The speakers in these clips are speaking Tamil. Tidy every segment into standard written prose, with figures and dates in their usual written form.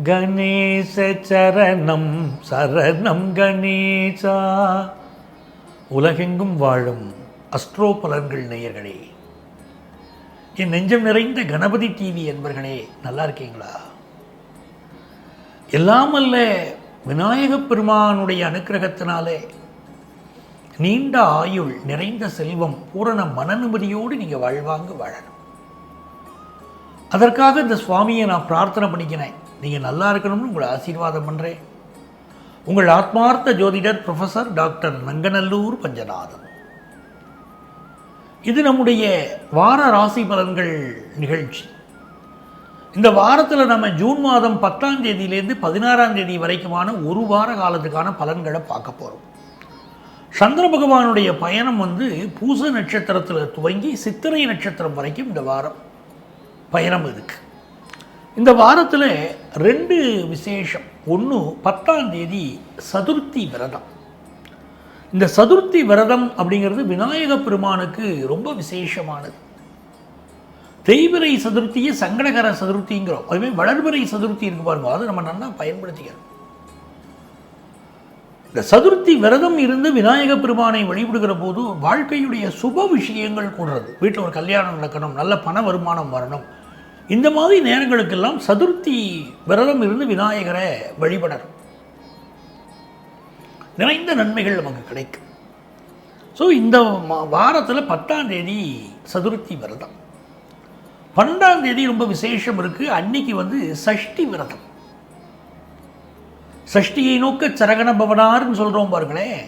கணேச சரணம் சரணம் கணேசா. உலகெங்கும் வாழும் அஸ்ட்ரோ பலன்கள் நேயர்களே, என் நெஞ்சம் நிறைந்த கணபதி டிவி என்பர்களே, நல்லா இருக்கீங்களா? எல்லாமல்ல விநாயகப் பெருமானுடைய அனுக்கிரகத்தினாலே நீண்ட ஆயுள், நிறைந்த செல்வம், பூரண மன நிம்மதியோடு நீங்கள் வாழ்வாங்க வாழணும். அதற்காக இந்த சுவாமியை நான் பிரார்த்தனை பண்ணிக்கிறேன். நீங்கள் நல்லா இருக்கணும்னு உங்களை ஆசீர்வாதம் பண்ணுறேன். உங்கள் ஆத்மார்த்த ஜோதிடர் ப்ரொஃபஸர் டாக்டர் நங்கநல்லூர் பஞ்சநாதன். இது நம்முடைய வார ராசி பலன்கள் நிகழ்ச்சி. இந்த வாரத்தில் நம்ம ஜூன் மாதம் 10ஆம் தேதியிலேருந்து 16ஆம் தேதி வரைக்குமான ஒரு வார காலத்துக்கான பலன்களை பார்க்க போகிறோம். சந்திர பகவானுடைய பயணம் பூச நட்சத்திரத்தில் துவங்கி சித்திரை நட்சத்திரம் வரைக்கும் இந்த வாரம் பயணம் இருக்கு. இந்த வாரத்தில் 2 விசேஷம். ஒன்று, 10ஆம் தேதி சதுர்த்தி விரதம். இந்த சதுர்த்தி விரதம் அப்படிங்கிறது விநாயக பெருமானுக்கு ரொம்ப விசேஷமானது. தேய்பிறை சதுர்த்தியை சங்கடகர சதுர்த்திங்கிறோம். அதுமாதிரி வளர்பிறை சதுர்த்தி இருக்கு பாருங்க, அதை நம்ம நல்லா பயன்படுத்திக்கிறோம். இந்த சதுர்த்தி விரதம் இருந்து விநாயக பெருமானை வழிபடுகிற போது வாழ்க்கையுடைய சுப விஷயங்கள் கூடுறது. வீட்டில் ஒரு கல்யாணம் நடக்கணும், நல்ல பண வருமானம் வரணும், இந்த மாதிரி நேரங்களுக்கெல்லாம் சதுர்த்தி விரதம் இருந்து விநாயகரை வழிபடணும். நிறைந்த நன்மைகள் நமக்கு கிடைக்கும். ஸோ இந்த வாரத்தில் 10ஆம் தேதி சதுர்த்தி விரதம். 12ஆம் தேதி ரொம்ப விசேஷம் இருக்குது. அன்னைக்கு சஷ்டி விரதம். சஷ்டியை நோக்க சரகண பவனார்னு சொல்கிறோம் பாருங்களேன்.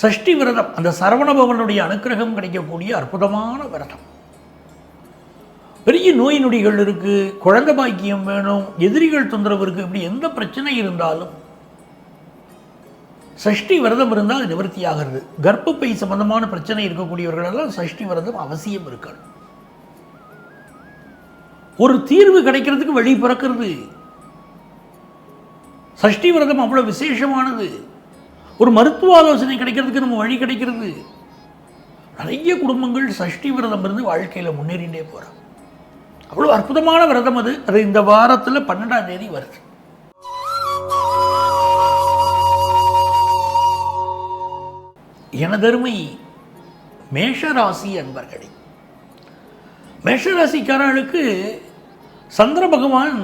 சஷ்டி விரதம் அந்த சரவண பவனுடைய அனுக்கிரகம் கிடைக்கக்கூடிய அற்புதமான விரதம். பெரிய நோய் நொடிகள் இருக்குது, குழந்தை பாக்கியம் வேணும், எதிரிகள் தொந்தரவு இருக்குது, இப்படி எந்த பிரச்சனை இருந்தாலும் சஷ்டி விரதம் இருந்தால் அது நிவர்த்தி ஆகிறது. கர்ப்பப்பை சம்பந்தமான பிரச்சனை இருக்கக்கூடியவர்களெல்லாம் சஷ்டி விரதம் அவசியம் இருக்கணும். ஒரு தீர்வு கிடைக்கிறதுக்கு வழி பிறக்கிறது. சஷ்டி விரதம் அவ்வளோ விசேஷமானது. ஒரு மருத்துவ ஆலோசனை கிடைக்கிறதுக்கு நம்ம வழி கிடைக்கிறது. நிறைய குடும்பங்கள் சஷ்டி விரதம் இருந்து வாழ்க்கையில் முன்னேறிண்டே போகிறோம். அவ்வளோ அற்புதமான விரதம் அது. இந்த வாரத்தில் 12ஆம் தேதி வருது. எனதருமை மேஷராசி அன்பர்களே, மேஷராசிக்காரர்களுக்கு சந்திர பகவான்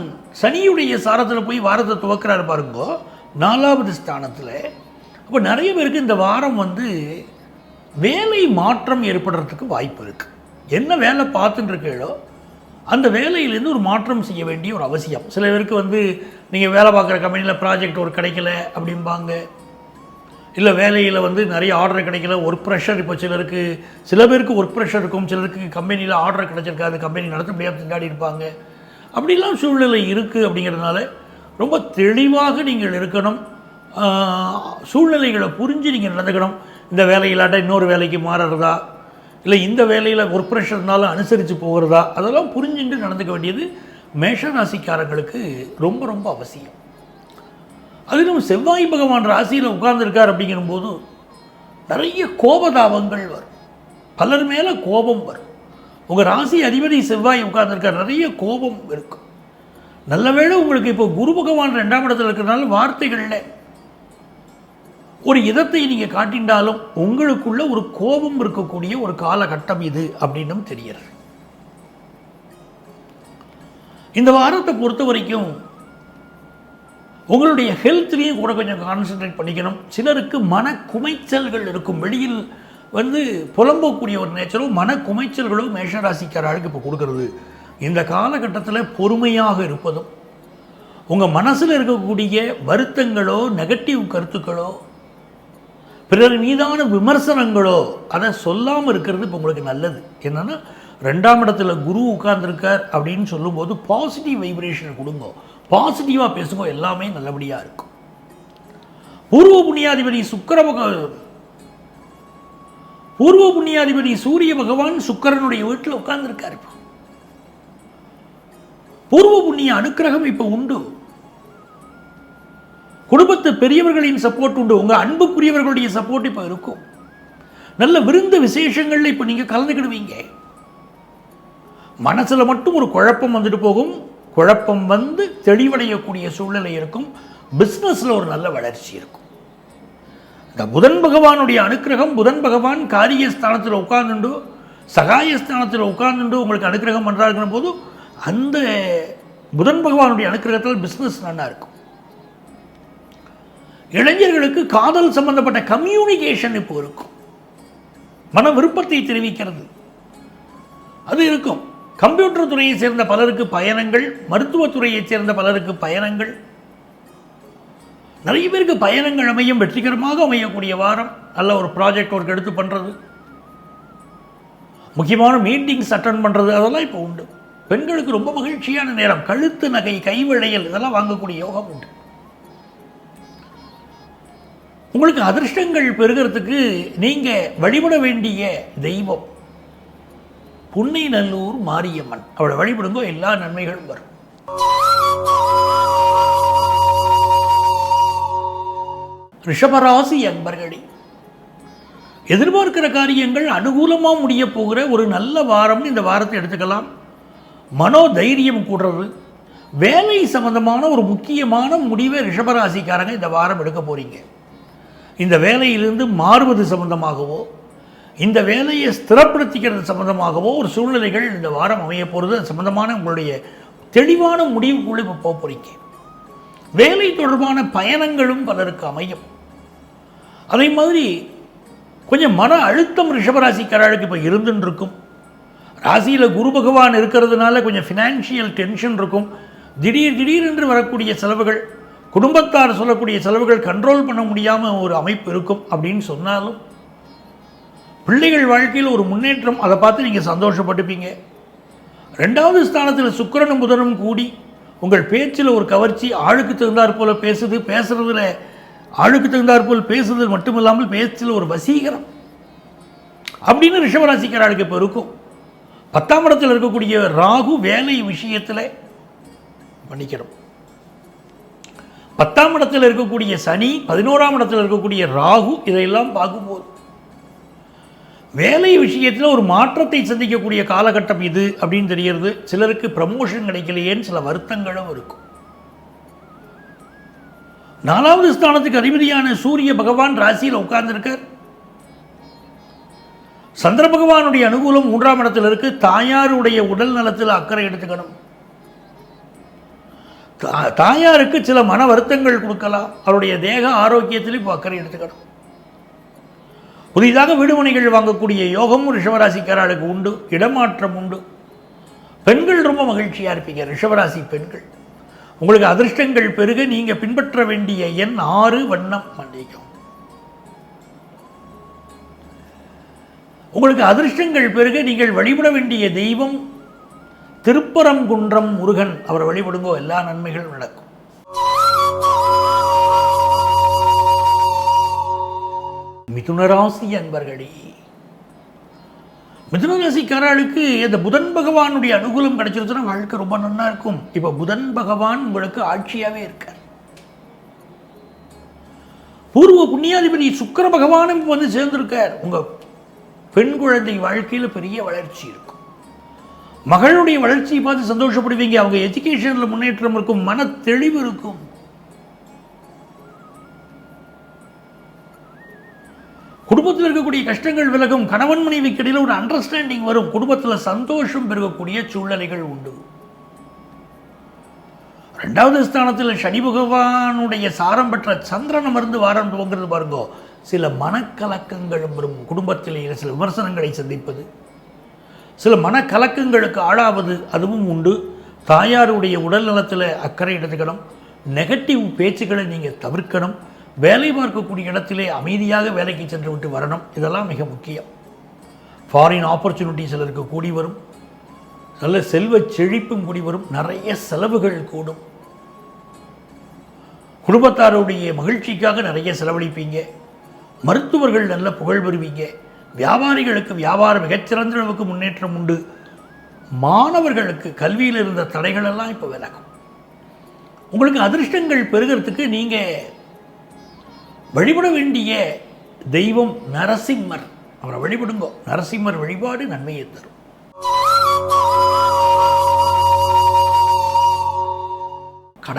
சனியுடைய சாரத்தில் போய் வாரத்தை துவக்கிறாரு பாருங்க, 4வது ஸ்தானத்தில். அப்போ நிறைய பேருக்கு இந்த வாரம் வேலை மாற்றம் ஏற்படுறதுக்கு வாய்ப்பு இருக்குது. என்ன வேலை பார்த்துட்டு இருக்கீங்களோ அந்த வேலையிலேருந்து ஒரு மாற்றம் செய்ய வேண்டிய ஒரு அவசியம். சில பேருக்கு நீங்கள் வேலை பார்க்குற கம்பெனியில் ப்ராஜெக்ட் ஒரு கிடைக்கல அப்படிம்பாங்க. இல்லை வேலையில் நிறைய ஆர்டர் கிடைக்கல, ஒர்க் ப்ரெஷர். இப்போ சில பேருக்கு ஒர்க் ப்ரெஷர் இருக்கும், சிலருக்கு கம்பெனியில் ஆர்டர் கிடைச்சிருக்காது, கம்பெனி நடத்த முடியாத திண்டாடி இருப்பாங்க. அப்படிலாம் சூழ்நிலை இருக்குது. அப்படிங்கிறதுனால ரொம்ப தெளிவாக நீங்கள் இருக்கணும். சூழ்நிலைகளை புரிஞ்சு நீங்கள் நடந்துக்கணும். இந்த வேலையில்லாட்ட இன்னொரு வேலைக்கு மாறுறதா, இல்லை இந்த வேலையில் ஒர்க் ப்ரெஷர்னால அனுசரித்து போகிறதா, அதெல்லாம் புரிஞ்சுட்டு நடந்துக்க வேண்டியது மேஷராசிக்காரங்களுக்கு ரொம்ப ரொம்ப அவசியம். அதிலும் செவ்வாய் பகவான் ராசியில் உட்கார்ந்துருக்கார் அப்படிங்கும்போது நிறைய கோபதாபங்கள் வரும். பலர் மேலே கோபம் வரும். உங்கள் ராசி அதிபதி செவ்வாய் உட்கார்ந்துருக்கார், நிறைய கோபம் இருக்கும். நல்ல வேளை உங்களுக்கு இப்போ குரு பகவான் 2ஆம் இடத்துல இருக்கிறதுனால வார்த்தைகளில் ஒரு இதத்தை நீங்கள் காட்டிண்டாலும் உங்களுக்குள்ள ஒரு கோபம் இருக்கக்கூடிய ஒரு காலகட்டம் இது அப்படின்னு தெரிகிறது. இந்த வாரத்தை பொறுத்த வரைக்கும் உங்களுடைய ஹெல்த்லேயும் கூட கொஞ்சம் கான்சன்ட்ரேட் பண்ணிக்கணும். சிலருக்கு மன குமைச்சல்கள் இருக்கும். வெளியில் புலம்பக்கூடிய ஒரு நேச்சரும் மன குமைச்சல்களும் மேஷராசிக்காரர்களுக்கு இப்போ கொடுக்கறது. இந்த காலகட்டத்தில் பொறுமையாக இருப்பதும், உங்கள் மனசில் இருக்கக்கூடிய வருத்தங்களோ நெகட்டிவ் கருத்துக்களோ பிறர் மீதான விமர்சனங்களோ அதை சொல்லாமல் இருக்கிறது இப்போ உங்களுக்கு நல்லது. என்னென்னா 2ஆம் இடத்துல குரு உட்கார்ந்துருக்கார் அப்படின்னு சொல்லும்போது பாசிட்டிவ் வைப்ரேஷனை கொடுங்க, பாசிட்டிவாக பேசுங்க, எல்லாமே நல்லபடியாக இருக்கும். பூர்வ புண்ணியாதிபதி சூரிய பகவான் சுக்கிரனுடைய வீட்டில் உட்கார்ந்துருக்கார். இப்போ பூர்வ புண்ணிய அனுக்கிரகம் இப்போ உண்டு. குடும்பத்து பெரியவர்களின் சப்போர்ட் உண்டு. உங்கள் அன்புக்குரியவர்களுடைய சப்போர்ட் இப்போ இருக்கும். நல்ல விருந்து விசேஷங்களில் இப்போ நீங்கள் கலந்துக்கிடுவீங்க. மனசில் மட்டும் ஒரு குழப்பம் வந்துட்டு போகும். குழப்பம் வந்து தெளிவடையக்கூடிய சூழ்நிலை இருக்கும். பிஸ்னஸில் ஒரு நல்ல வளர்ச்சி இருக்கும். இந்த புதன் பகவானுடைய அனுக்கிரகம், புதன் பகவான் காரியஸ்தானத்தில் உட்கார்ந்துண்டு சகாயஸ்தானத்தில் உட்கார்ந்துண்டு உங்களுக்கு அனுக்கிரகம் பண்ணுறாருங்கிற போது அந்த புதன் பகவானுடைய அனுக்கிரகத்தில் பிஸ்னஸ் நல்லா இருக்கும். இளைஞர்களுக்கு காதல் சம்பந்தப்பட்ட கம்யூனிகேஷன் இப்போ இருக்கும். மன விருப்பத்தை தெரிவிக்கிறது அது இருக்கும். கம்ப்யூட்டர் துறையை சேர்ந்த பலருக்கு பயணங்கள், மருத்துவத்துறையை சேர்ந்த பலருக்கு பயணங்கள், நிறைய பேருக்கு பயணங்கள் அமையும், வெற்றிகரமாக அமையக்கூடிய வாரம். நல்ல ஒரு ப்ராஜெக்ட் ஒர்க் எடுத்து பண்ணுறது, முக்கியமான மீட்டிங்ஸ் அட்டன் பண்ணுறது, அதெல்லாம் இப்போ உண்டு. பெண்களுக்கு ரொம்ப மகிழ்ச்சியான நேரம். கழுத்து நகை, கைவளையல் இதெல்லாம் வாங்கக்கூடிய யோகம் உண்டு. உங்களுக்கு அதிர்ஷ்டங்கள் பெறுகிறதுக்கு நீங்கள் வழிபட வேண்டிய தெய்வம் புன்னைநல்லூர் மாரியம்மன். அவளை வழிபடுங்கோ, எல்லா நன்மைகளும் வரும். ரிஷபராசி அன்பர்களே, எதிர்பார்க்கிற காரியங்கள் அனுகூலமாக முடிய போகிற ஒரு நல்ல வாரம்னு இந்த வாரத்தை எடுத்துக்கலாம். மனோதைரியம் கூடுறது. வேலை சம்பந்தமான ஒரு முக்கியமான முடிவை ரிஷபராசிக்காரங்க இந்த வாரம் எடுக்க போகிறீங்க. இந்த வேலையிலிருந்து மாறுவது சம்பந்தமாகவோ, இந்த வேலையை ஸ்திரப்படுத்திக்கிறது சம்பந்தமாகவோ ஒரு சூழ்நிலைகள் இந்த வாரம் அமைய போகிறது. அது சம்பந்தமான உங்களுடைய தெளிவான முடிவுக்குள்ளே இப்போ போக போகிறீங்க. வேலை தொடர்பான பயணங்களும் பலருக்கு அமையும். அதே மாதிரி கொஞ்சம் மன அழுத்தம் ரிஷபராசிக்காரர்களுக்கு இப்போ இருந்துன்னு இருக்கும். ராசியில் குரு பகவான் இருக்கிறதுனால கொஞ்சம் ஃபினான்ஷியல் டென்ஷன் இருக்கும். திடீரென்று வரக்கூடிய செலவுகள், குடும்பத்தார் சொல்லக்கூடிய செலவுகள் கண்ட்ரோல் பண்ண முடியாமல் ஒரு அமைப்பு இருக்கும். அப்படின்னு சொன்னாலும் பிள்ளைகள் வாழ்க்கையில் ஒரு முன்னேற்றம், அதை பார்த்து நீங்கள் சந்தோஷப்பட்டுப்பீங்க. 2வது ஸ்தானத்தில் சுக்கிரனும் புதனும் கூடி உங்கள் பேச்சில் ஒரு கவர்ச்சி, ஆளுக்கு தகுந்தாற் போல் பேசுறதுல ஆளுக்கு தகுந்தாற் போல் பேசுறது மட்டுமில்லாமல் பேச்சில் ஒரு வசீகரம் அப்படின்னு ரிஷபராசிக்காரர்களுக்கு இப்போ இருக்கும். 10ஆம் இடத்தில் இருக்கக்கூடிய ராகு வேலை விஷயத்தில் மன்னிக்கணும், 10ஆம் இடத்தில் இருக்கக்கூடிய சனி, 11ஆம் இடத்தில் இருக்கக்கூடிய ராகு, இதையெல்லாம் பார்க்கும்போது வேலை விஷயத்தில் ஒரு மாற்றத்தை சந்திக்கக்கூடிய காலகட்டம் இது அப்படின்னு தெரிகிறது. சிலருக்கு ப்ரமோஷன் கிடைக்கலையேன்னு சில வருத்தங்களும் இருக்கும். 4வது ஸ்தானத்துக்கு அதிபதியான சூரிய பகவான் ராசியில் உட்கார்ந்துருக்கார். சந்திர பகவானுடைய அனுகூலம் 3ஆம் இடத்தில் இருக்கு. தாயாருடைய உடல் நலத்தில் அக்கறை எடுத்துக்கணும். தாயாருக்கு சில மன வருத்தங்கள் கொடுக்கலாம். அவருடைய தேக ஆரோக்கியத்திலும் இப்போ அக்கறை எடுத்துக்கணும். புதிதாக வீடுமனைகள் வாங்கக்கூடிய யோகமும் ரிஷபராசிக்காரர்களுக்கு உண்டு. இடமாற்றம் உண்டு. பெண்கள் ரொம்ப மகிழ்ச்சியாக இருப்பீங்க. ரிஷபராசி பெண்கள் உங்களுக்கு அதிர்ஷ்டங்கள் பெருக நீங்கள் பின்பற்ற வேண்டிய எண் 6, வண்ணம் மன்னிக்கும். உங்களுக்கு அதிர்ஷ்டங்கள் பெருக நீங்கள் வழிபட வேண்டிய தெய்வம் திருப்பரங்குன்றம் முருகன். அவர் வழிபடுங்கோ, எல்லா நன்மைகளும் நடக்கும். மிதுனராசி அன்பர்களே, மிதுனராசிக்காரர்களுக்கு இந்த புதன் பகவானுடைய அனுகூலம் கிடைச்சிருச்சுன்னா வாழ்க்கை ரொம்ப நல்லா இருக்கும். இப்போ புதன் பகவான் உங்களுக்கு ஆட்சியாகவே இருக்கார். பூர்வ புண்ணியாதிபதி சுக்கிர பகவானும் வந்து சேர்ந்திருக்கார். உங்கள் பெண் குழந்தை வாழ்க்கையில் பெரிய வளர்ச்சி இருக்கும். மகளுடைய வளர்ச்சியை பார்த்து சந்தோஷப்படுவீங்க. அவங்க எஜுகேஷனில் முன்னேற்றம் இருக்கும். மன தெளிவு இருக்கும். குடும்பத்தில் இருக்கக்கூடிய கஷ்டங்கள் விலகும். கணவன் மனைவிக்கு இடையில் ஒரு அண்டர்ஸ்டாண்டிங் வரும். குடும்பத்தில் சந்தோஷம் பெருகக்கூடிய சூழ்நிலைகள் உண்டு. 2வது ஸ்தானத்தில் சனி பகவானுடைய சாரம் பெற்ற சந்திரன் அமர்ந்து வாரம் துவங்கிறது பாருங்கோ. சில மனக்கலக்கங்களும் வரும். குடும்பத்திலே சில விமர்சனங்களை சந்திப்பது, சில மனக்கலக்கங்களுக்கு ஆளாவது அதுவும் உண்டு. தாயாருடைய உடல் நலத்தில் அக்கறை எடுத்துக்கணும். நெகட்டிவ் பேச்சுக்களை நீங்கள் தவிர்க்கணும். வேலை பார்க்கக்கூடிய இடத்திலே அமைதியாக வேலைக்கு சென்று விட்டு வரணும். இதெல்லாம் மிக முக்கியம். ஃபாரின் ஆப்பர்ச்சுனிட்டி சிலருக்கு கூடி வரும். நல்ல செல்வ செழிப்பும் கூடி வரும். நிறைய செலவுகள் கூடும். குடும்பத்தாருடைய மகிழ்ச்சிக்காக நிறைய செலவழிப்பீங்க. மருத்துவர்கள் நல்ல புகழ் பெறுவீங்க. வியாபாரிகளுக்கு வியாபாரம் மிகச்சிறந்த அளவுக்கு முன்னேற்றம் உண்டு. மாணவர்களுக்கு கல்வியில் இருந்த தடைகளெல்லாம் இப்போ விலகும். உங்களுக்கு அதிர்ஷ்டங்கள் பெறுகிறதுக்கு நீங்கள் வழிபட வேண்டிய தெய்வம் நரசிம்மர். அவரை வழிபடுங்கோ. நரசிம்மர் வழிபாடு நன்மையை தரும்.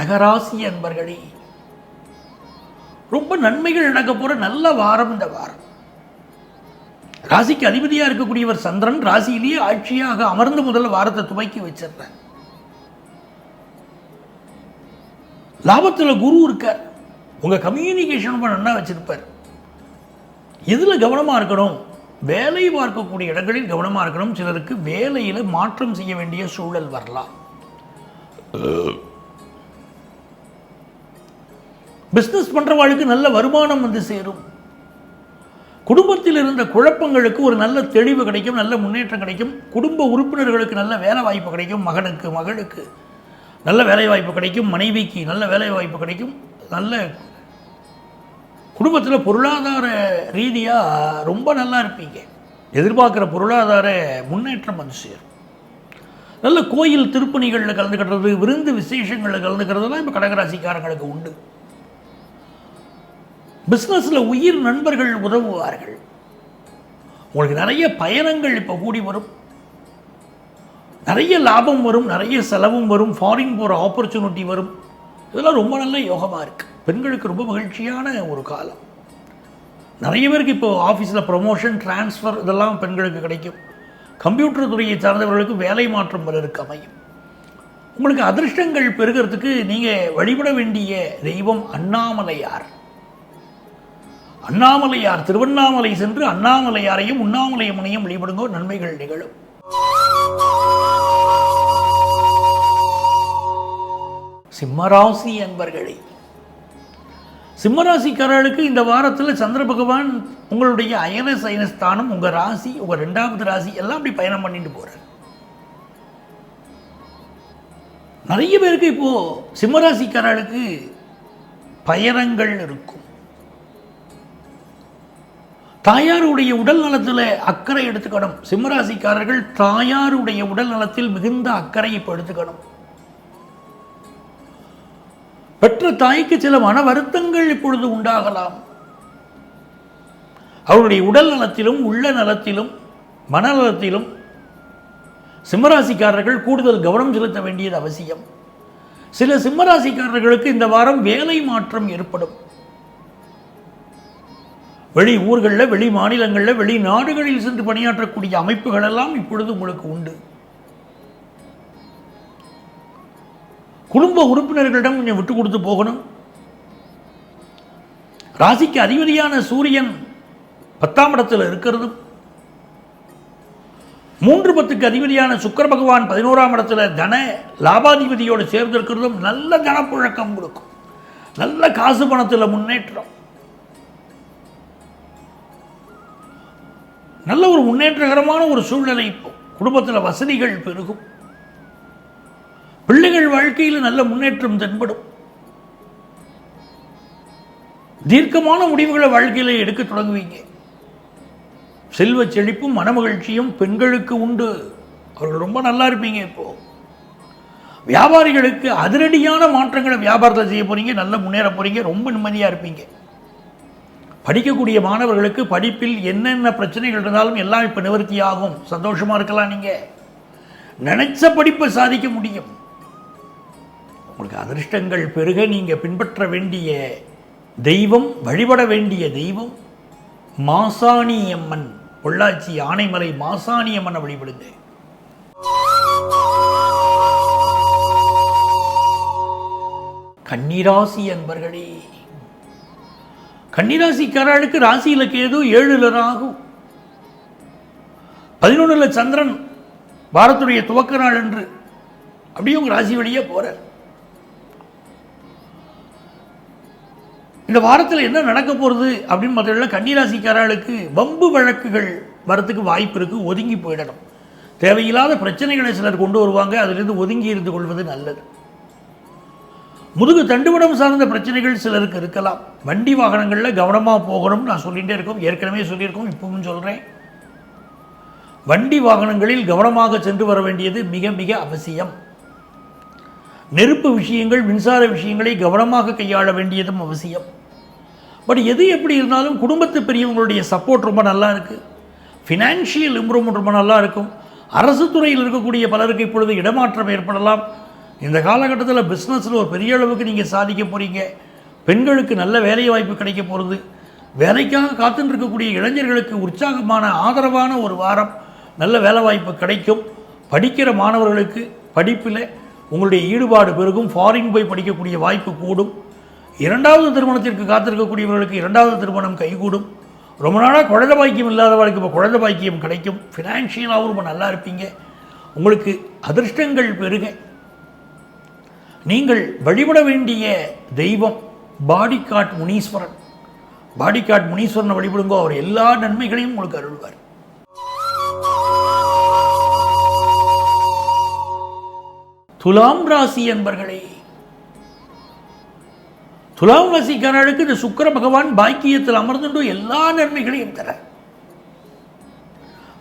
கடகராசி அன்பர்களே, ரொம்ப நன்மைகள் நடக்க போற நல்ல வாரம் இந்த வாரம். ராசிக்கு அதிபதியா இருக்கக்கூடியவர் சந்திரன் ராசியிலேயே ஆட்சியாக அமர்ந்து முதல்ல வாரத்தை துவக்கி வச்சிருந்தார். லாபத்துல குரு இருக்கார். உங்க கம்யூனிகேஷன் ரொம்ப நல்லா வச்சிருப்பார். எதுல கவனமா இருக்கணும்? வேலை பார்க்கக்கூடிய இடங்களில் கவனமா இருக்கணும். சிலருக்கு வேலையில மாற்றம் செய்ய வேண்டிய சூழல் வரலாம். பிசினஸ் பண்றவாளுக்கு நல்ல வருமானம் வந்து சேரும். குடும்பத்தில் இருந்த குழப்பங்களுக்கு ஒரு நல்ல தெளிவு கிடைக்கும், நல்ல முன்னேற்றம் கிடைக்கும். குடும்ப உறுப்பினர்களுக்கு நல்ல வேலை வாய்ப்பு கிடைக்கும். மகனுக்கு மகளுக்கு நல்ல வேலை வாய்ப்பு கிடைக்கும். மனைவிக்கு நல்ல வேலை வாய்ப்பு கிடைக்கும். நல்ல குடும்பத்தில் பொருளாதார ரீதியாக ரொம்ப நல்லா இருப்பீங்க. எதிர்பார்க்குற பொருளாதார முன்னேற்றம் வந்து சேரும். நல்ல கோயில் திருப்பணிகளில் கலந்துக்கிறது, விருந்து விசேஷங்களில் கலந்துக்கிறதுலாம் இப்போ கடகராசிக்காரங்களுக்கு உண்டு. பிஸ்னஸில் உயிர் நண்பர்கள் உதவுவார்கள். உங்களுக்கு நிறைய பயணங்கள் இப்போ கூடி வரும். நிறைய லாபம் வரும், நிறைய செலவும் வரும். ஃபாரின் போகிற ஆப்பர்ச்சுனிட்டி வரும். இதெல்லாம் ரொம்ப நல்ல யோகமாக இருக்குது. பெண்களுக்கு ரொம்ப மகிழ்ச்சியான ஒரு காலம். நிறைய பேருக்கு இப்போ ஆஃபீஸில் ப்ரமோஷன், டிரான்ஸ்ஃபர் இதெல்லாம் பெண்களுக்கு கிடைக்கும். கம்ப்யூட்டர் துறையை சார்ந்தவர்களுக்கு வேலை மாற்றம் வளருக்கு அமையும். உங்களுக்கு அதிர்ஷ்டங்கள் பெருகிறதுக்கு நீங்கள் வழிபட வேண்டிய தெய்வம் அண்ணாமலையார். அண்ணாமலையார் திருவண்ணாமலை சென்று அண்ணாமலையாரையும் உண்ணாமலையம்மனையும் வழிபடுங்கோ, நன்மைகள் நிகழும். சிம்மராசி அன்பர்களே, சிம்மராசிக்காரர்களுக்கு இந்த வாரத்தில் சந்திர பகவான் உங்களுடைய அயன சயனஸ்தானம், உங்கள் ராசி, உங்கள் 2வது ராசி எல்லாம் அப்படி பயணம் பண்ணிட்டு போகிறார். நிறைய பேருக்கு இப்போது சிம்மராசிக்காரர்களுக்கு பயணங்கள் இருக்கும். தாயாருடைய உடல் நலத்தில் அக்கறை எடுத்துக்கணும். சிம்மராசிக்காரர்கள் தாயாருடைய உடல் நலத்தில் மிகுந்த அக்கறை இப்போ எடுத்துக்கணும். பெற்ற தாய்க்கு சில மன வருத்தங்கள் இப்பொழுது உண்டாகலாம். அவருடைய உடல் நலத்திலும் உள்ள நலத்திலும் மனநலத்திலும் சிம்மராசிக்காரர்கள் கூடுதல் கவனம் செலுத்த வேண்டியது அவசியம். சில சிம்மராசிக்காரர்களுக்கு இந்த வாரம் வேலை மாற்றம் ஏற்படும். வெளி ஊர்களில், வெளி மாநிலங்களில், வெளிநாடுகளில் சென்று பணியாற்றக்கூடிய அமைப்புகள் எல்லாம் இப்பொழுது உங்களுக்கு உண்டு. குடும்ப உறுப்பினர்களிடம் கொஞ்சம் விட்டு கொடுத்து போகணும். ராசிக்கு அதிபதியான சூரியன் 10ஆம் இடத்தில் இருக்கிறதும், 3-10க்கு அதிபதியான சுக்கிர பகவான் 11ஆம் இடத்துல தன லாபாதிபதியோடு சேர்ந்திருக்கிறதும் நல்ல தனப்புழக்கம் கொடுக்கும். நல்ல காசு பணத்தில் முன்னேற்றம், நல்ல ஒரு முன்னேற்றகரமான ஒரு சூழ்நிலை. இப்போ குடும்பத்தில் வசதிகள் பெருகும். பிள்ளைகள் வாழ்க்கையில் நல்ல முன்னேற்றம் தென்படும். தீர்க்கமான முடிவுகளை வாழ்க்கையில் எடுக்க தொடங்குவீங்க. செல்வ செழிப்பும் மனமகிழ்ச்சியும் பெண்களுக்கு உண்டு. அவர்கள் ரொம்ப நல்லா இருப்பீங்க. இப்போ வியாபாரிகளுக்கு அதிரடியான மாற்றங்களை வியாபாரத்தில் செய்ய போறீங்க. நல்ல முன்னேற போறீங்க. ரொம்ப நிம்மதியாக இருப்பீங்க. படிக்கக்கூடிய மாணவர்களுக்கு படிப்பில் என்னென்ன பிரச்சனைகள் இருந்தாலும் எல்லாம் இப்போ நிவர்த்தி ஆகும். சந்தோஷமாக இருக்கலாம். நீங்கள் நினைச்ச படிப்பை சாதிக்க முடியும். உங்களுக்கு அதிர்ஷ்டங்கள் பெருக நீங்கள் பின்பற்ற வேண்டிய தெய்வம், வழிபட வேண்டிய தெய்வம் மாசாணி அம்மன். பொள்ளாச்சி ஆனைமலை மாசாணி அம்மனை வழிபடுங்க. கன்னிராசி அன்பர்களே, கன்னிராசிக்காரர்களுக்கு ராசியில் கேது, 7ல் ராகு, 11ல் சந்திரன் வாரத்துடைய துவக்க நாள் என்று அப்படியே உங்கள் ராசி வழியே போகிறார். இந்த வாரத்தில் என்ன நடக்க போகிறது அப்படின்னு பார்த்தீங்கன்னா, கன்னிராசிக்காரர்களுக்கு வம்பு வழக்குகள் வரத்துக்கு வாய்ப்பு இருக்குது. ஒதுங்கி போயிடணும். தேவையில்லாத பிரச்சனைகளை சிலர் கொண்டு வருவாங்க. அதிலிருந்து ஒதுங்கி இருந்து கொள்வது நல்லது. முதுகு தண்டுவடம் சார்ந்த பிரச்சனைகள் சிலருக்கு இருக்கலாம். வண்டி வாகனங்களில் கவனமாக போகணும்னு நான் சொல்லிகிட்டே இருக்கோம். ஏற்கனவே சொல்லியிருக்கோம், இப்பவும் சொல்கிறேன். வண்டி வாகனங்களில் கவனமாக சென்று வர வேண்டியது மிக மிக அவசியம். நெருப்பு விஷயங்கள், மின்சார விஷயங்களை கவனமாக கையாள வேண்டியதும் அவசியம். பட் எது எப்படி இருந்தாலும் குடும்பத்து பெரியவங்களுடைய சப்போர்ட் ரொம்ப நல்லா இருக்குது. ஃபினான்ஷியல் இம்ப்ரூவ்மெண்ட் ரொம்ப நல்லா இருக்கும். அரசு துறையில் இருக்கக்கூடிய பலருக்கு இப்பொழுது இடமாற்றம் ஏற்படலாம். இந்த காலகட்டத்தில் பிஸ்னஸில் ஒரு பெரிய அளவுக்கு நீங்கள் சாதிக்க போகிறீங்க. பெண்களுக்கு நல்ல வேலை வாய்ப்பு கிடைக்க போகிறது. வேலைக்காக காத்துட்டு இருக்கக்கூடிய இளைஞர்களுக்கு உற்சாகமான ஆதரவான ஒரு வாரம். நல்ல வேலை வாய்ப்பு கிடைக்கும். படிக்கிற மாணவர்களுக்கு படிப்பில் உங்களுடைய ஈடுபாடு பெருகும். ஃபாரின் போய் படிக்கக்கூடிய வாய்ப்பு கூடும். இரண்டாவது திருமணத்திற்கு காத்திருக்கக்கூடியவர்களுக்கு இரண்டாவது திருமணம் கைகூடும். ரொம்ப நாளாக குழந்தை பாக்கியம் இல்லாதவர்களுக்கு இப்போ குழந்தை பாக்கியம் கிடைக்கும். ஃபினான்ஷியலாகவும் ரொம்ப நல்லா இருப்பீங்க. உங்களுக்கு அதிர்ஷ்டங்கள் பெருக. நீங்கள் வழிபட வேண்டிய தெய்வம் பாடிகாட் முனீஸ்வரன். பாடிகாட் முனீஸ்வரனை வழிபடுங்கோ, அவர் எல்லா நன்மைகளையும் உங்களுக்கு அருள்வார். துலாம் ராசி என்பர்களே, துலாம் ராசிக்காரர்களுக்கு இந்த சுக்கிர பகவான் பாக்கியத்தில் அமர்ந்துட்டு எல்லா நன்மைகளையும் தர.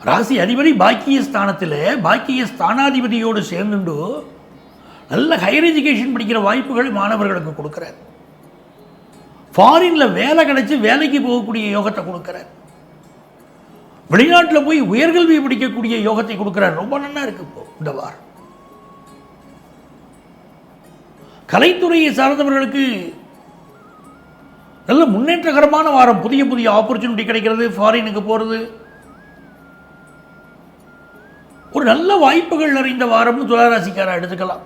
ராசி அதிபதி பாக்கிய ஸ்தானத்தில் பாக்கிய ஸ்தானாதிபதியோடு சேர்ந்துட்டு நல்ல ஹையர் எஜுகேஷன் படிக்கிற வாய்ப்புகள் மாணவர்களுக்கு கொடுக்குறார். ஃபாரினில் வேலை கிடைச்சி வேலைக்கு போகக்கூடிய யோகத்தை கொடுக்குறார். வெளிநாட்டில் போய் உயர்கல்வி படிக்கக்கூடிய யோகத்தை கொடுக்குறார். ரொம்ப நல்லா இருக்கு இப்போ இந்த வாரம். கலைத்துறையை சார்ந்தவர்களுக்கு நல்ல முன்னேற்றகரமான வாரம். புதிய புதிய ஆப்பர்ச்சுனிட்டி கிடைக்கிறது. ஃபாரினுக்கு போகிறது ஒரு நல்ல வாய்ப்புகள் நிறைந்த வாரம்னு துளாராசிக்காரா எடுத்துக்கலாம்.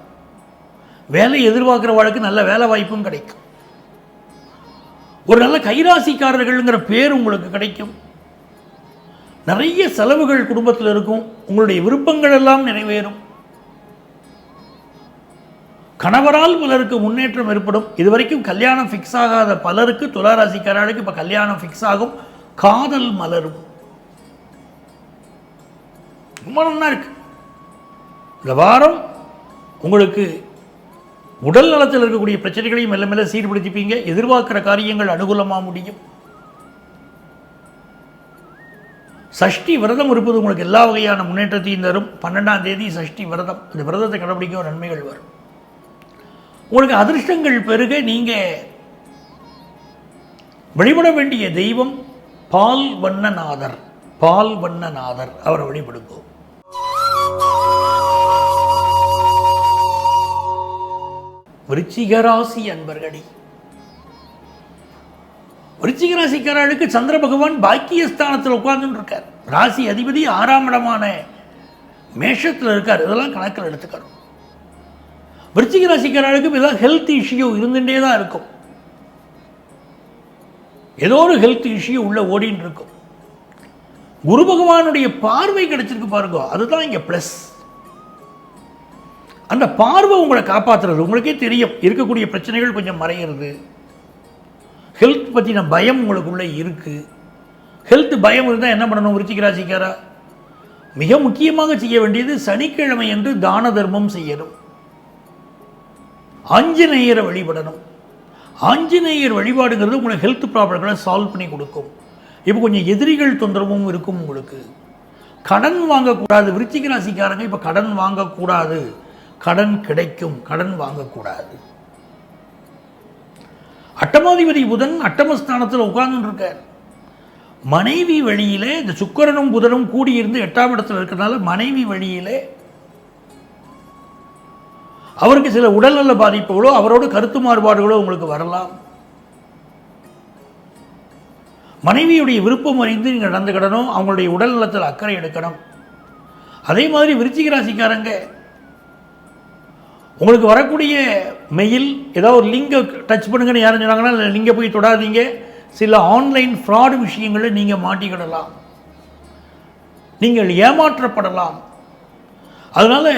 வேலை எதிர்பார்க்குற வாழ்க்கை நல்ல வேலை வாய்ப்பும் கிடைக்கும். ஒரு நல்ல கைராசிக்காரர்கள்ங்கிற பேர் உங்களுக்கு கிடைக்கும். நிறைய செலவுகள் குடும்பத்தில் இருக்கும். உங்களுடைய விருப்பங்கள் எல்லாம் நிறைவேறும். கணவரால் பலருக்கு முன்னேற்றம் ஏற்படும். இதுவரைக்கும் கல்யாணம் ஃபிக்ஸ் ஆகாத பலருக்கு துளாராசிக்காரர்களுக்கு இப்போ கல்யாணம் ஃபிக்ஸ் ஆகும். காதல் மலரும். ரொம்ப நல்லா இருக்கு இந்த வாரம். உங்களுக்கு உடல் நலத்தில் இருக்கக்கூடிய பிரச்சனைகளையும் மெல்ல மெல்ல சீர்படுத்திப்பீங்க. எதிர்பார்க்கிற காரியங்கள் அனுகூலமாக முடியும். சஷ்டி விரதம் இருப்பது உங்களுக்கு எல்லா வகையான முன்னேற்றத்தையும் தரும். 12ஆம் தேதி சஷ்டி விரதம். இந்த விரதத்தை கடைபிடிக்க நன்மைகள் வரும். உங்களுக்கு அதிர்ஷ்டங்கள் பெருக. நீங்கள் வழிபட வேண்டிய தெய்வம் பால் வண்ணநாதர். பால் வண்ணநாதர் அவரை வழிபடுவோம். விருச்சிக ராசி அன்பர்களே, விருச்சிக ராசிக்காரர்களுக்கு சந்திர பகவான் பாக்கியஸ்தானத்தில் உட்கார்ந்து இருக்கார். ராசி அதிபதி 6ஆம் இடமான மேஷத்தில் இருக்கார். இதெல்லாம் கணக்கில் எடுத்துக்கணும். விருச்சிக ராசிக்காரர்களுக்கு ஏதாவது ஹெல்த் இஷ்யூ இருந்துகிட்டே தான் இருக்கும். ஏதோ ஒரு ஹெல்த் இஷ்யூ உள்ள ஓடின்னு இருக்கும். குரு பகவானுடைய பார்வை கிடைச்சிருக்கு பாருங்க, அதுதான் இங்கே ப்ளஸ். அந்த பார்வை உங்களை காப்பாற்றுறது. உங்களுக்கே தெரியும் இருக்கக்கூடிய பிரச்சனைகள் கொஞ்சம் மறையிறது. ஹெல்த் பற்றின பயம் உங்களுக்குள்ளே இருக்குது. ஹெல்த் பயம் இருந்தால் என்ன பண்ணணும் விருச்சிக ராசிக்காரா? மிக முக்கியமாக செய்ய வேண்டியது சனிக்கிழமை என்று தான தர்மம் செய்யணும். ஆஞ்சநேயரை வழிபடணும். ஆஞ்சநேயர் வழிபாடுங்கிறது உங்களுக்கு ஹெல்த் ப்ராப்ளங்களை சால்வ் பண்ணி கொடுக்கும். இப்போ கொஞ்சம் எதிரிகள் தொந்தரவும் இருக்கும் உங்களுக்கு. கடன் வாங்கக்கூடாது. விருச்சிக ராசிக்காரங்க இப்போ கடன் வாங்கக்கூடாது. கடன் கிடைக்கும். கடன் வாங்கக்கூடாது. அட்டமாதிபதி புதன் அட்டமஸ்தானத்தில் உட்கார்ந்து இருக்கார். மனைவி வழியிலே இந்த சுக்கிரனும் புதனும் கூடியிருந்து 8ஆம் இடத்தில் இருக்கிறதுனால மனைவி வழியிலே அவருக்கு சில உடல்நல பாதிப்புகளோ அவரோட கருத்து மாறுபாடுகளோ உங்களுக்கு வரலாம். மனைவியுடைய விருப்பம் அறிந்து நீங்கள் நடந்துக்கிடணும். அவங்களுடைய உடல் நலத்தில் அக்கறை எடுக்கணும். அதே மாதிரி விருச்சிக ராசிக்காரங்க உங்களுக்கு வரக்கூடிய மெயில் ஏதாவது ஒரு லிங்கை டச் பண்ணுங்கன்னு யாரும் சொன்னாங்கன்னா லிங்கை போய் தொடாதீங்க. சில ஆன்லைன் ஃப்ராடு விஷயங்களை நீங்கள் மாட்டிக்கிடலாம். நீங்கள் ஏமாற்றப்படலாம். அதனால்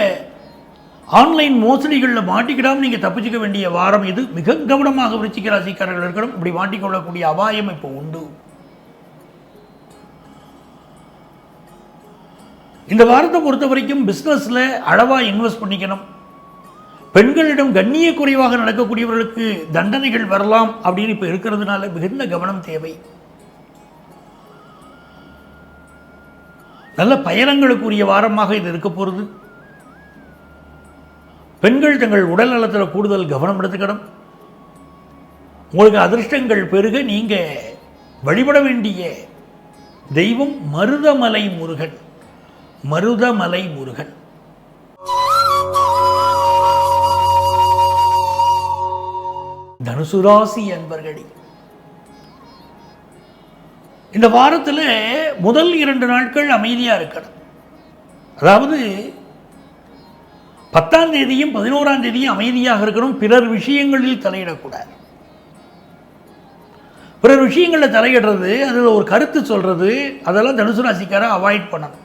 ஆன்லைன் மோசடிகளில் மாட்டிக்கிடாமல் நீங்கள் தப்பிச்சுக்க வேண்டிய வாரம் இது. மிக கவனமாக விருச்சிக ராசிக்காரர்கள் இருக்கணும். இப்படி மாட்டிக்கொள்ளக்கூடிய அபாயம் இப்போ உண்டு. இந்த வாரத்தை பொறுத்த வரைக்கும் பிஸ்னஸில் அளவாக இன்வெஸ்ட் பண்ணிக்கணும். பெண்களிடம் கண்ணிய குறைவாக நடக்கக்கூடியவர்களுக்கு தண்டனைகள் வரலாம் அப்படின்னு இப்போ இருக்கிறதுனால மிகுந்த கவனம் தேவை. நல்ல பயணங்களுக்குரிய வாரமாக இது இருக்க போகிறது. பெண்கள் தங்கள் உடல் நலத்தில் கூடுதல் கவனம் எடுத்துக்கணும். உங்களுக்கு அதிர்ஷ்டங்கள் பெருக. நீங்கள் வழிபட வேண்டிய தெய்வம் மருதமலை முருகன். மருதமலை முருகன். தனுசு ராசி அன்பர்களே, இந்த வாரத்தில் முதல் 2 நாட்கள் அமைதியாக இருக்கணும். அதாவது 10ஆம் தேதியும் 11ஆம் தேதியும் அமைதியாக இருக்கணும். பிறர் விஷயங்களில் தலையிடக்கூடாது. பிறர் விஷயங்களில் தலையிடுறது, அதில் ஒரு கருத்து சொல்றது, அதெல்லாம் தனுசு ராசிக்கார அவாய்ட் பண்ணணும்.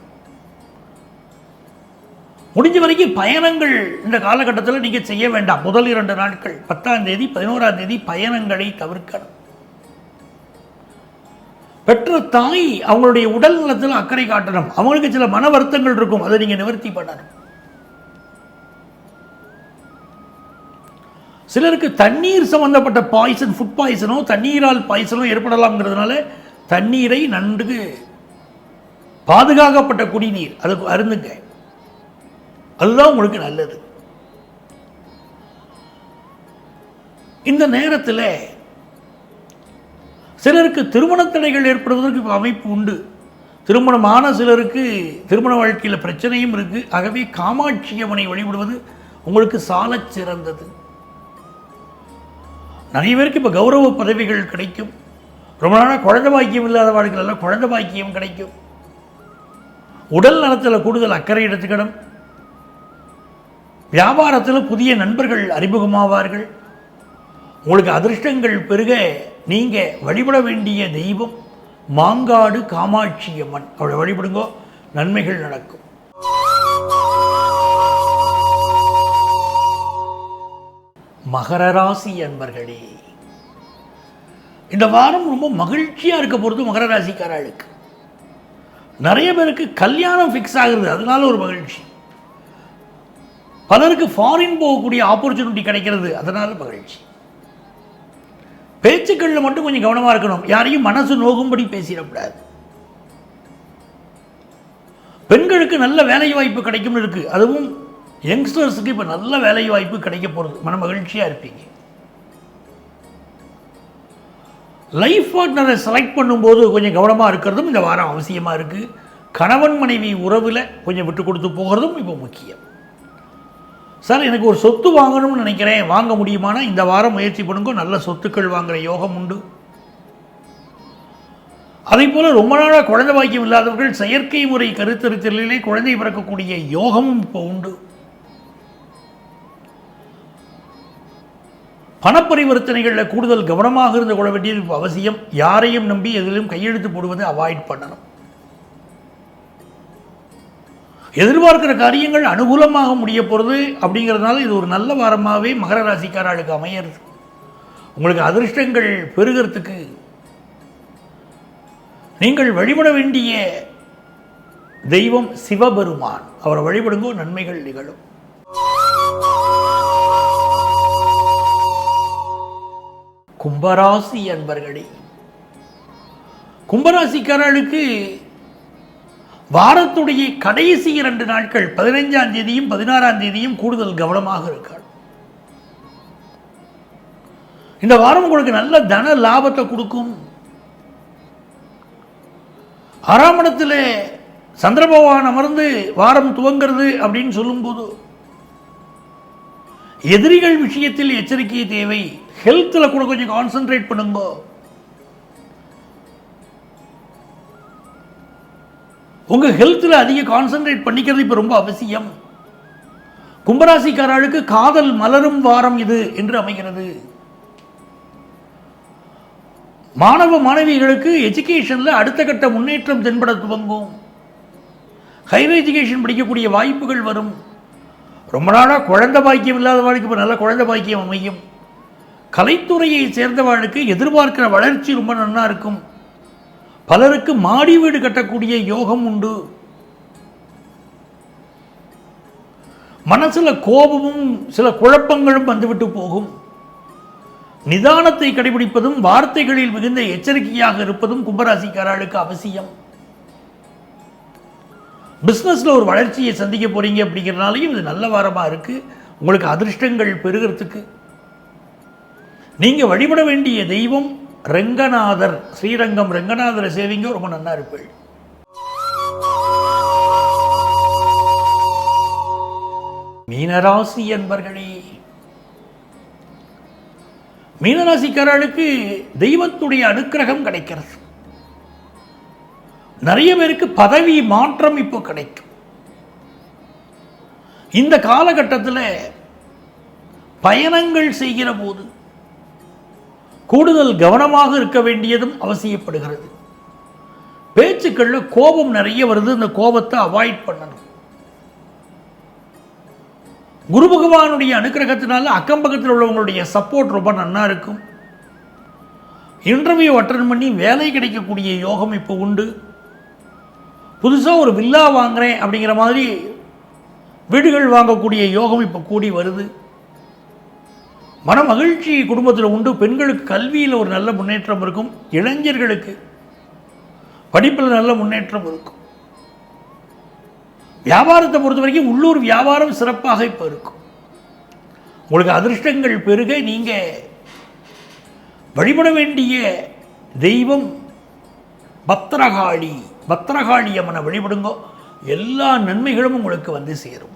முடிஞ்ச வரைக்கும் பயணங்கள் இந்த காலகட்டத்தில் நீங்கள் செய்ய வேண்டாம். முதல் 2 நாட்கள் 10ஆம் தேதி 11ஆம் தேதி பயணங்களை தவிர்க்கணும். பெற்ற தாய் அவங்களுடைய உடல் நலத்தில் அக்கறை காட்டணும். அவங்களுக்கு சில மன வருத்தங்கள் இருக்கும், அதை நீங்கள் நிவர்த்தி பண்ணணும். சிலருக்கு தண்ணீர் சம்பந்தப்பட்ட பாய்சன், ஃபுட் பாய்சனோ தண்ணீரால் பாய்சனோ ஏற்படலாம்ங்கிறதுனால தண்ணீரை நன்கு பாதுகாக்கப்பட்ட குடிநீர் அதுக்கு அருந்துங்க. அதுதான் உங்களுக்கு நல்லது. இந்த நேரத்தில் சிலருக்கு திருமண தடைகள் ஏற்படுவதற்கு இப்போ அமைப்பு உண்டு. திருமணமான சிலருக்கு திருமண வாழ்க்கையில் பிரச்சனையும் இருக்குது. ஆகவே காமாட்சி அம்மனை வழிபடுவது உங்களுக்கு சாலச் சிறந்தது. நிறைய பேருக்கு இப்போ கௌரவ பதவிகள் கிடைக்கும். ரொம்ப நாளாக குழந்தை பாக்கியம் இல்லாத வாழ்க்கையில் குழந்தை பாக்கியம் கிடைக்கும். உடல் நலத்தில் கூடுதல் அக்கறை எடுத்துக்கணும். வியாபாரத்தில் புதிய நண்பர்கள் அறிமுகமாவார்கள். உங்களுக்கு அதிர்ஷ்டங்கள் பெருக நீங்கள் வழிபட வேண்டிய தெய்வம் மாங்காடு காமாட்சி அம்மன். அவளை வழிபடுங்கோ, நன்மைகள் நடக்கும். மகர ராசி அன்பர்களே, இந்த வாரம் ரொம்ப மகிழ்ச்சியாக இருக்க போகிறது மகர ராசிக்காரர்களுக்கு. நிறைய பேருக்கு கல்யாணம் ஃபிக்ஸ் ஆகுறது, அதனால ஒரு மகிழ்ச்சி. பலருக்கு ஃபாரின் போகக்கூடிய ஆப்பர்ச்சுனிட்டி கிடைக்கிறது, அதனால மகிழ்ச்சி. பேச்சுக்களில் மட்டும் கொஞ்சம் கவனமாக இருக்கணும். யாரையும் மனசு நோகும்படி பேசிடக்கூடாது. பெண்களுக்கு நல்ல வேலை வாய்ப்பு கிடைக்கும்னு இருக்கு. அதுவும் யங்ஸ்டர்ஸுக்கு இப்போ நல்ல வேலை வாய்ப்பு கிடைக்க போகிறது. மன மகிழ்ச்சியாக இருப்பீங்க. லைஃப் பார்ட்னரை செலக்ட் பண்ணும்போது கொஞ்சம் கவனமாக இருக்கிறதும் இந்த வாரம் அவசியமாக இருக்குது. கணவன் மனைவி உறவில் கொஞ்சம் விட்டு கொடுத்து போகிறதும் இப்போ முக்கியம். சார், எனக்கு ஒரு சொத்து வாங்கணும்னு நினைக்கிறேன், வாங்க முடியுமானா இந்த வாரம் முயற்சி பண்ணுங்க. நல்ல சொத்துக்கள் வாங்குகிற யோகம் உண்டு. அதே போல் ரொம்ப நாளாக குழந்தை பாக்கியம் இல்லாதவர்கள் செயற்கை முறை கருத்தரித்தலிலே குழந்தை பிறக்கக்கூடிய யோகமும் இப்போ உண்டு. பணப்பரிவர்த்தனைகளில் கூடுதல் கவனமாக இருந்து கொள்ள வேண்டியது இப்போ அவசியம். யாரையும் நம்பி எதிலும் கையெழுத்து போடுவதை அவாய்ட் பண்ணணும். எதிர்பார்க்கிற காரியங்கள் அனுகூலமாக முடிய போகிறது. அப்படிங்கிறதுனால இது ஒரு நல்ல வாரமாகவே மகர ராசிக்காரர்களுக்கு அமையிறது. உங்களுக்கு அதிர்ஷ்டங்கள் பெருகிறதுக்கு நீங்கள் வழிபட வேண்டிய தெய்வம் சிவபெருமான். அவரை வழிபடுங்கோ, நன்மைகள் நிகழும். கும்பராசி அன்பர்களே, கும்பராசிக்காரர்களுக்கு வாரத்துடைய கடைசி 2 நாட்கள் 15ஆம் தேதியும் 16ஆம் தேதியும் கூடுதல் கவனமாக இருக்காள். இந்த வாரம் உங்களுக்கு நல்ல தன லாபத்தை கொடுக்கும். 6ஆம் இடத்துல சந்திர பகவான் அமர்ந்து வாரம் துவங்கிறது அப்படின்னு சொல்லும்போது எதிரிகள் விஷயத்தில் எச்சரிக்கை தேவை. ஹெல்த்தில் கூட கொஞ்சம் கான்சென்ட்ரேட் பண்ணுங்க. உங்கள் ஹெல்த்தில் அதிக கான்சென்ட்ரேட் பண்ணிக்கிறது இப்போ ரொம்ப அவசியம். கும்பராசிக்காரர்களுக்கு காதல் மலரும் வாரம் இது என்று அமைகிறது. மாணவ மாணவிகளுக்கு எஜுகேஷனில் அடுத்த கட்ட முன்னேற்றம் தென்பட துவங்கும். ஹையர் எஜுகேஷன் படிக்கக்கூடிய வாய்ப்புகள் வரும். ரொம்ப நாளாக குழந்தை பாக்கியம் இல்லாதவர்களுக்கு இப்போ நல்ல குழந்தை பாக்கியம் அமையும். கலைத்துறையை சேர்ந்தவர்களுக்கு எதிர்பார்க்கிற வளர்ச்சி ரொம்ப நல்லா இருக்கும். பலருக்கு மாடி வீடு கட்டக்கூடிய யோகம் உண்டு. மனசுல கோபமும் சில குழப்பங்களும் வந்துவிட்டு போகும். நிதானத்தை கடைபிடிப்பதும் வார்த்தைகளில் மிகுந்த எச்சரிக்கையாக இருப்பதும் கும்பராசிக்காரர்களுக்கு அவசியம். பிஸ்னஸில் ஒரு வளர்ச்சியை சந்திக்க போறீங்க அப்படிங்கிறனாலையும் இது நல்ல வாரமாக இருக்கு. உங்களுக்கு அதிர்ஷ்டங்கள் பெருகிறதுக்கு நீங்கள் வழிபட வேண்டிய தெய்வம் ரங்கநாதர். ஸ்ரீரங்கம் ரங்கநாதரை சேவிங்க, ரொம்ப நல்லா இருப்பீள். மீனராசி என்பர்களே, மீனராசிக்காரர்களுக்கு தெய்வத்துடைய அனுக்கிரகம் கிடைக்கிறது. நிறைய பேருக்கு பதவி மாற்றம் இப்போ கிடைக்கும். இந்த காலகட்டத்தில் பயணங்கள் செய்கிற போது கூடுதல் கவனமாக இருக்க வேண்டியதும் அவசியப்படுகிறது. பேச்சுக்களில் கோபம் நிறைய வருது, இந்த கோபத்தை அவாய்ட் பண்ணணும். குரு பகவானுடைய அனுக்கிரகத்தினால அக்கம் பக்கத்தில் உள்ளவங்களுடைய சப்போர்ட் ரொம்ப நன்னா இருக்கும். இன்டர்வியூ அட்டன் பண்ணி வேலை கிடைக்கக்கூடிய யோகம் இப்போ உண்டு. புதுசாக ஒரு வில்லா வாங்குறேன் அப்படிங்கிற மாதிரி வீடுகள் வாங்கக்கூடிய யோகம் இப்போ கூடி வருது. மன மகிழ்ச்சி குடும்பத்தில் உண்டு. பெண்களுக்கு கல்வியில் ஒரு நல்ல முன்னேற்றம் இருக்கும். இளைஞர்களுக்கு படிப்பில் நல்ல முன்னேற்றம் இருக்கும். வியாபாரத்தை பொறுத்த வரைக்கும் உள்ளூர் வியாபாரம் சிறப்பாக இப்போ இருக்கும். உங்களுக்கு அதிர்ஷ்டங்கள் பெருக நீங்கள் வழிபட வேண்டிய தெய்வம் பத்திரகாளி. பத்திரகாளி அம்மனை வழிபடுங்க, எல்லா நன்மைகளும் உங்களுக்கு வந்து சேரும்.